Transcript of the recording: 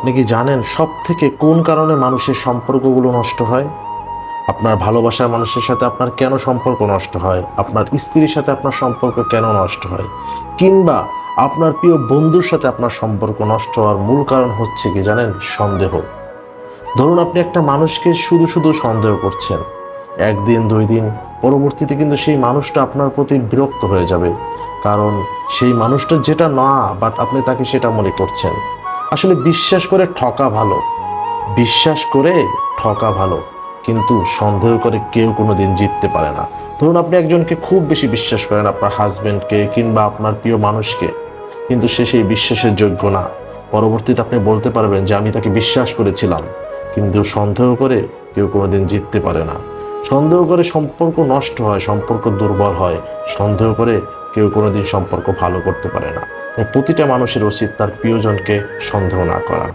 আপনি কি জানেন সব থেকে কোন কারণে মানুষের সম্পর্কগুলো নষ্ট হয়? আপনার ভালোবাসার মানুষের সাথে আপনার কেন সম্পর্ক নষ্ট হয়, আপনার স্ত্রীর সাথে আপনার সম্পর্ক কেন নষ্ট হয়, কিংবা আপনার প্রিয় বন্ধুর সাথে আপনার সম্পর্ক নষ্ট হওয়ার মূল কারণ হচ্ছে কি জানেন? সন্দেহ। ধরুন আপনি একটা মানুষকে শুধু শুধু সন্দেহ করছেন, একদিন দুই দিন, পরবর্তীতে কিন্তু সেই মানুষটা আপনার প্রতি বিরক্ত হয়ে যাবে, কারণ সেই মানুষটা যেটা না, বাট আপনি তাকে সেটা মনে করছেন। আসলে বিশ্বাস করে ঠকা ভালো, বিশ্বাস করে ঠকা ভালো, কিন্তু সন্দেহ করে কেউ কোনোদিন জিততে পারে না। ধরুন আপনি একজনকে খুব বেশি বিশ্বাস করেন, আপনার হাজবেন্ডকে কিংবা আপনার প্রিয় মানুষকে, কিন্তু সে সেই বিশ্বাসের যোগ্য না। পরবর্তীতে আপনি বলতে পারবেন যে আমি তাকে বিশ্বাস করেছিলাম, কিন্তু সন্দেহ করে কেউ কোনোদিন জিততে পারে না। সন্দেহ করে সম্পর্ক নষ্ট হয়, সম্পর্ক দুর্বল হয়। সন্দেহ করে কেউ কোনোদিন সম্পর্ক ভালো করতে পারে না। তাই প্রতিটা মানুষের উচিত তার প্রিয়জনকে সন্দেহ না করা।